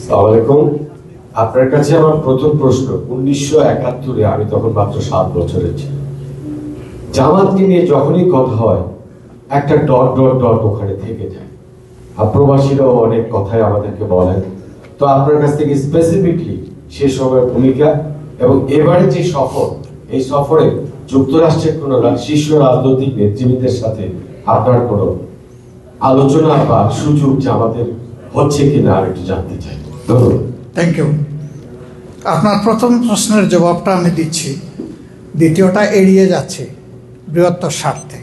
আসসালামু আলাইকুম। আপনার কাছে আমার প্রথম প্রশ্ন, 1971-এ আমি তখন মাত্র 7 বছরের ছিলাম। জামাতকে নিয়ে যখনই কথা হয় একটা ডট ডট ডট ওখানে থেকে যায়। প্রবাসীরাও অনেক কথাই আমাদেরকে বলেন। তো আপনার কাছ থেকে স্পেসিফিকলি সে সময়ের ভূমিকা এবং এবারে যে সফর, এই সফরে যুক্তরাষ্ট্রের কোন শীর্ষ রাজনৈতিক নেতৃবৃন্দের সাথে আপনার কোনো আলোচনা বা সুযোগ জামাতের হচ্ছে কিনা আর একটু জানতে চাই। ধন্যবাদ। Thank you. আপনার প্রথম প্রশ্নের জবাবটা আমি দিচ্ছি, দ্বিতীয়টা এড়িয়ে যাচ্ছে বৃহত্তর স্বার্থে।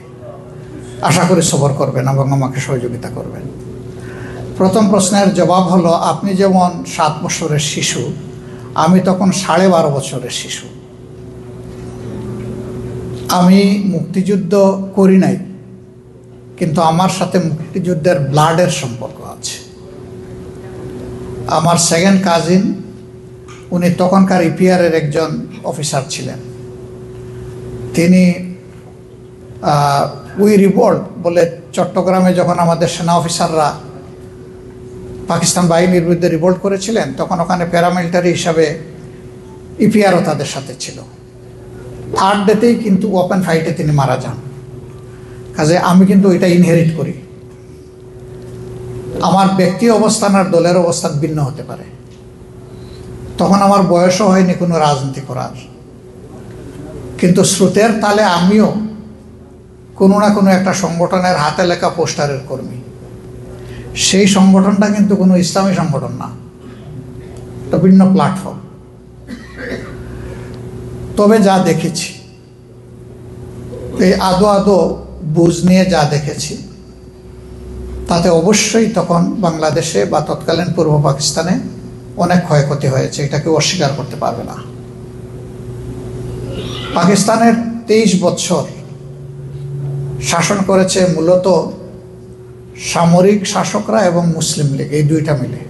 আশা করি সবর করবেন এবং আমাকে সহযোগিতা করবেন। প্রথম প্রশ্নের জবাব হলো, আপনি যেমন 7 বছরের শিশু, আমি তখন 12.5 বছরের শিশু। আমি মুক্তিযুদ্ধ করি নাই, কিন্তু আমার সাথে মুক্তিযুদ্ধের ব্লাডের সম্পর্ক আছে। আমার সেকেন্ড কাজিন, উনি তখনকার ইপিআরের একজন অফিসার ছিলেন। তিনি উই রিভোল্ট বলে চট্টগ্রামে যখন আমাদের সেনা অফিসাররা পাকিস্তান বাহিনীর বিরুদ্ধে রিভোল্ট করেছিলেন, তখন ওখানে প্যারামিলিটারি হিসাবে ইপিআরও তাদের সাথে ছিল। 3rd ডেতেই কিন্তু ওপেন ফাইটে তিনি মারা যান। কাজে আমি কিন্তু এটা ইনহেরিট করি। আমার ব্যক্তি অবস্থান আর দলের অবস্থান ভিন্ন হতে পারে। তখন আমার বয়সও হয়নি কোনো রাজনীতি করার, কিন্তু স্রোতের তালে আমিও কোনো না কোনো একটা সংগঠনের হাতে লেখা পোস্টারের কর্মী। সেই সংগঠনটা কিন্তু কোনো ইসলামী সংগঠন না, একটা ভিন্ন প্ল্যাটফর্ম। তবে যা দেখেছি, এই আদো আদো বুঝ নিয়ে যা দেখেছি, তাতে অবশ্যই তখন বাংলাদেশে বা তৎকালীন পূর্ব পাকিস্তানে অনেক ক্ষয়ক্ষতি হয়েছে, এটা কেউ অস্বীকার করতে পারবে না। পাকিস্তানের 23 বছর শাসন করেছে মূলত সামরিক শাসকরা এবং মুসলিম লীগ, এই দুইটা মিলে।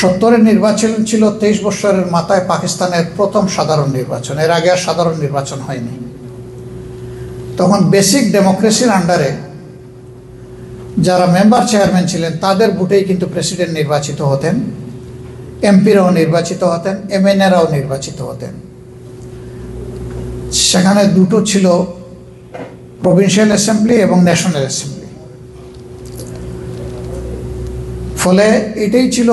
70-এর নির্বাচন ছিল 23 বছরের মাথায় পাকিস্তানের প্রথম সাধারণ নির্বাচন। এর আগে আর সাধারণ নির্বাচন হয়নি। তখন বেসিক ডেমোক্রেসির আন্ডারে যারা মেম্বার চেয়ারম্যান ছিলেন তাদের ভোটেই কিন্তু প্রেসিডেন্ট নির্বাচিত হতেন, এমপিরাও নির্বাচিত হতেন, এমএনএরাও নির্বাচিত হতেন। সেখানে দুটো ছিল, প্রভিন্সিয়াল অ্যাসেম্বলি এবং ন্যাশনাল অ্যাসেম্বলি। ফলে এটাই ছিল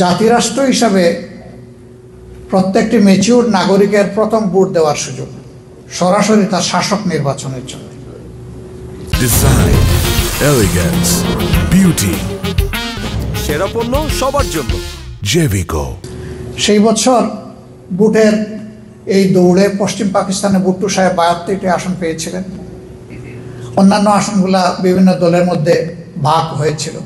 জাতিরাষ্ট্র হিসাবে প্রত্যেকটি ম্যাচিউর নাগরিকের প্রথম ভোট দেওয়ার সুযোগ, সরাসরি তার শাসক নির্বাচনের জন্য। ডিজাইন, এলিগেন্স, বিউটি, সেরা পণ্য সবার জন্য জেভিকো। সেই বছর ভোটের এই দৌড়ে পশ্চিম পাকিস্তানে ভুট্টো সাহেব 72টি আসন পেয়েছিলেন। অন্যান্য আসনগুলা বিভিন্ন দলের মধ্যে ভাগ হয়েছিল।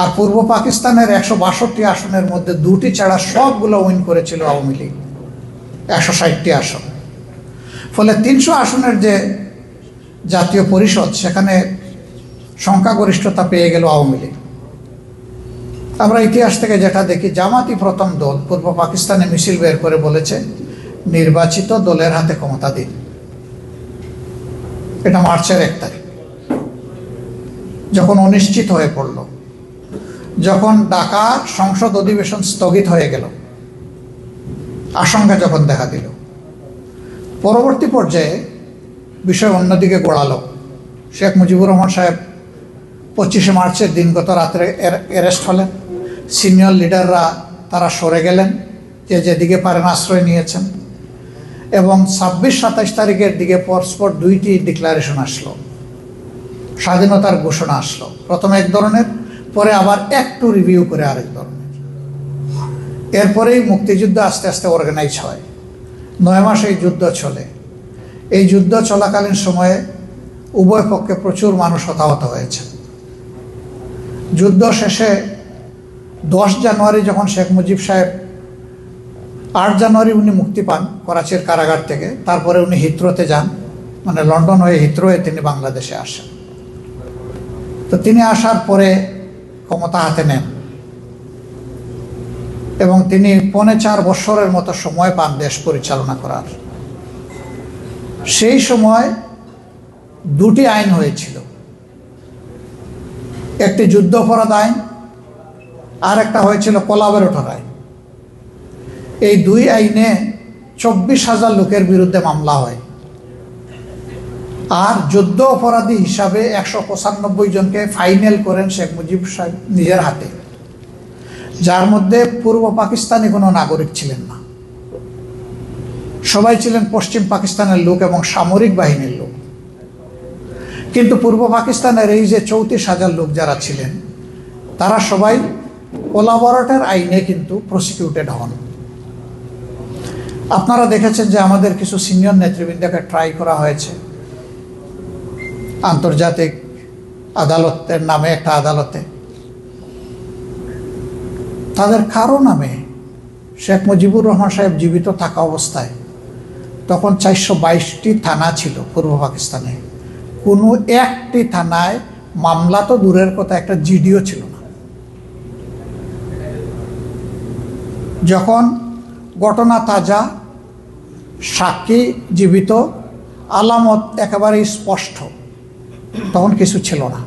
আর পূর্ব পাকিস্তানের 162টি আসনের মধ্যে 2টি ছাড়া সবগুলো উইন করেছিল আওয়ামী লীগ, 160টি আসন। ফলে 300 আসনের যে জাতীয় পরিষদ, সেখানে সংখ্যাগরিষ্ঠতা পেয়ে গেল আওয়ামী লীগ। আমরা ইতিহাস থেকে যেটা দেখি, জামাতই প্রথম দল পূর্ব পাকিস্তানে মিছিল বের করে বলেছে, নির্বাচিত দলের হাতে ক্ষমতা দিন। এটা মার্চের 1 তারিখ, যখন অনিশ্চিত হয়ে পড়ল, যখন ঢাকা সংসদ অধিবেশন স্থগিত হয়ে গেল, আশঙ্কা যখন দেখা দিল। পরবর্তী পর্যায়ে বিষয় অন্যদিকে গড়ালো। শেখ মুজিবুর রহমান সাহেব 25শে মার্চের দিনগত রাত্রে অ্যারেস্ট হলেন। সিনিয়র লিডাররা তারা সরে গেলেন, যে যেদিকে পারেন আশ্রয় নিয়েছেন। এবং 26-27 তারিখের দিকে পরস্পর 2টি ডিক্লারেশন আসলো, স্বাধীনতার ঘোষণা আসলো। প্রথমে এক ধরনের, পরে আবার একটু রিভিউ করে আরেক ধরনের। এরপরেই মুক্তিযুদ্ধ আস্তে আস্তে অর্গানাইজ হয়। 9 মাস এই যুদ্ধ চলে। এই যুদ্ধ চলাকালীন সময়ে উভয় পক্ষে প্রচুর মানুষ হতাহত হয়েছে। যুদ্ধ শেষে 10 জানুয়ারি যখন শেখ মুজিব সাহেব, 8 জানুয়ারি উনি মুক্তি পান করাচির কারাগার থেকে। তারপরে উনি হিথ্রোতে যান, মানে লন্ডন হয়ে হিথ্রোয়ে তিনি বাংলাদেশে আসেন। তো তিনি আসার পরে ক্ষমতা হাতে নেন এবং তিনি 4.5 বছরের মতো সময় পান দেশ পরিচালনা করার। সেই সময় 2টি আইন হয়েছিল। একটি যুদ্ধ অপরাধ আইন, আর একটা হয়েছিল কোলাবরেটর আইন। এই দুই আইনে 24,000 লোকের বিরুদ্ধে মামলা হয়, আর যুদ্ধ অপরাধী হিসাবে 195 জনকে ফাইনাল করেন শেখ মুজিব সাহেব নিজের হাতে, যার মধ্যে পূর্ব পাকিস্তানি কোনো নাগরিক ছিলেন না, সবাই ছিলেন পশ্চিম পাকিস্তানের লোক এবং সামরিক বাহিনীর লোক। কিন্তু পূর্ব পাকিস্তানের এই যে 34,000 লোক যারা ছিলেন, তারা সবাই কোলাবরেটর আইনে কিন্তু প্রসিকিউটেড হন। আপনারা দেখেছেন যে আমাদের কিছু সিনিয়র নেতৃবৃন্দকে ট্রাই করা হয়েছে আন্তর্জাতিক আদালতের নামে, একটা আদালতে তাদের কারো নামে, শেখ মুজিবুর রহমান সাহেব জীবিত থাকা অবস্থায় তখন 422টি থানা ছিল পূর্ব পাকিস্তানে, কোনো একটি থানায় মামলা তো দূরের কথা, একটা জিডিও ছিল না। যখন ঘটনা তাজা, সাক্ষী জীবিত, আলামত একেবারেই স্পষ্ট, তখন কিছু ছিল না।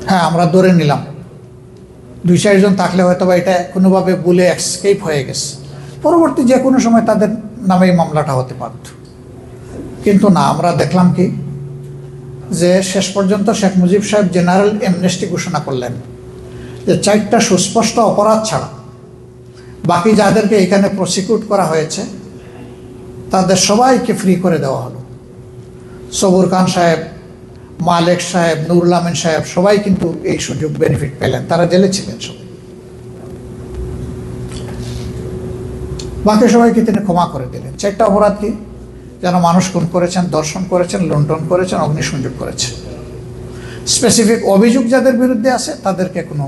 হ্যাঁ, আমরা ধরে নিলাম 2-4 জন থাকলে হয়তো বা এটা কোনোভাবে ভুলে এসকেপ হয়ে গেছে, পরবর্তী যে কোনো সময় তাদের নামে এই মামলাটা হতে পারত। কিন্তু না, আমরা দেখলাম কি যে শেষ পর্যন্ত শেখ মুজিব সাহেব জেনারেল অ্যামনেস্টি ঘোষণা করলেন যে 4টা সুস্পষ্ট অপরাধ ছাড়া বাকি যাদেরকে এখানে প্রসিকিউট করা হয়েছে তাদের সবাইকে ফ্রি করে দেওয়া হলো। সবুর খান সাহেব, মালেক সাহেব, নুরুল আমিন সাহেব সবাই কিন্তু এই সুযোগ বেনিফিট পেলেন, তারা জেলে ছিলেন সবাই। বাকি সবাইকে তিনি ক্ষমা করে দিলেন। 4টা অপরাধ কি? যেন মানুষ খুন করেছেন, ধর্ষণ করেছেন, লুণ্ঠন করেছেন, অগ্নিসংযোগ করেছেন। স্পেসিফিক অভিযোগ যাদের বিরুদ্ধে আছে তাদেরকে কোনো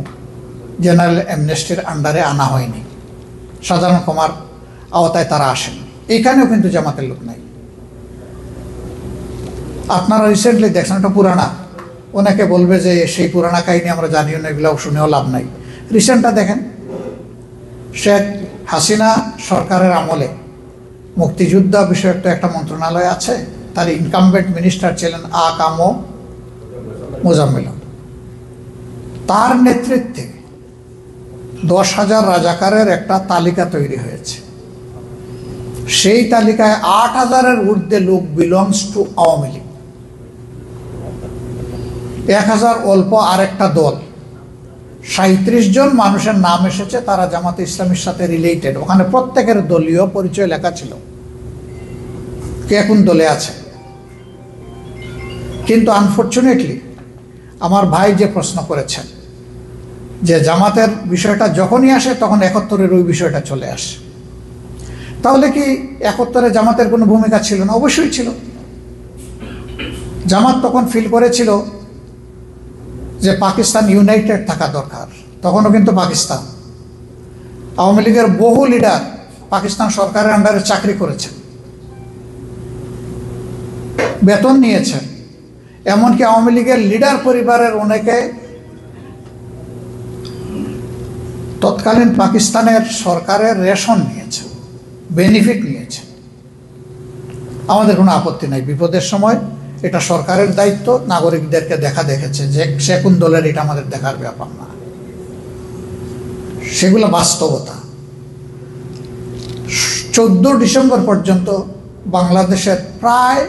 জেনারেল অ্যামনেস্টির আন্ডারে আনা হয়নি, সাধারণ ক্ষমার আওতায় তারা আসেন। এখানেও কিন্তু জামাতের লোক নাই। আপনারা রিসেন্টলি দেখছেন, একটা পুরানা, অনেকে বলবে যে সেই পুরানা কাহিনী আমরা জানিও না, এগুলো শুনেও লাভ নাই। রিসেন্টটা দেখেন, শেখ হাসিনা সরকারের আমলে মুক্তিযোদ্ধা বিষয়ক তো একটা মন্ত্রণালয় আছে, তার ইনকামবেন্ট মিনিস্টার ছিলেন আ.ক.ম মোজাম্মেল। তার নেতৃত্বে 10,000 রাজাকারের একটা তালিকা তৈরি হয়েছে। সেই তালিকায় 8,000-এর ঊর্ধ্বে লোক বিলংস টু আওয়ামী লীগ, 1,000 অল্প আরেকটা দল, 37 জন মানুষের নাম এসেছে তারা জামাতে ইসলামীর সাথে রিলেটেড। ওখানে প্রত্যেকের দলীয় পরিচয় লেখা ছিল, কে কোন দলে আছে। কিন্তু আনফর্চুনেটলি আমার ভাই যে প্রশ্ন করেছেন যে জামাতের বিষয়টা যখনই আসে তখন 71-এর ওই বিষয়টা চলে আসে, তাহলে কি 71-এ জামাতের কোনো ভূমিকা ছিল না? অবশ্যই ছিল। জামাত তখন ফিল করেছিল যে পাকিস্তান ইউনাইটেড থাকা দরকার। তখনও কিন্তু পাকিস্তান, আওয়ামী লীগের বহু লিডার পাকিস্তান সরকারের আন্ডারে চাকরি করেছেন, বেতন নিয়েছেন, এমনকি আওয়ামী লীগের লিডার পরিবারের অনেকে তৎকালীন পাকিস্তানের সরকারের রেশন নিয়েছে, বেনিফিট নিয়েছে। আমাদের কোনো আপত্তি নাই, বিপদের সময় এটা সরকারের দায়িত্ব, নাগরিকদেরকে দেখা দেখেছে যে সে কোন দলের, এটা আমাদের দেখার ব্যাপার না। সেগুলো বাস্তবতা। 14 ডিসেম্বর পর্যন্ত বাংলাদেশের প্রায়